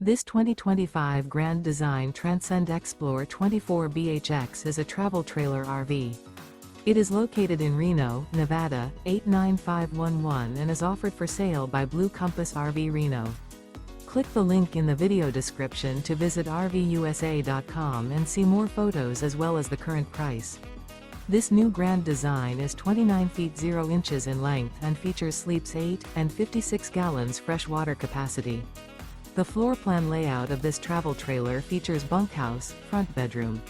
This 2025 Grand Design Transcend Xplor 24BHX is a travel trailer RV. It is located in Reno, Nevada, 89511 and is offered for sale by Blue Compass RV Reno. Click the link in the video description to visit RVUSA.com and see more photos as well as the current price. This new Grand Design is 29 feet 0 inches in length and features sleeps 8 and 56 gallons fresh water capacity. The floor plan layout of this travel trailer features bunkhouse, front bedroom.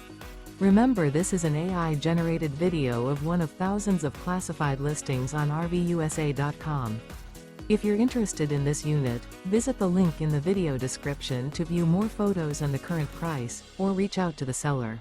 Remember, this is an AI-generated video of one of thousands of classified listings on RVUSA.com. If you're interested in this unit, visit the link in the video description to view more photos and the current price, or reach out to the seller.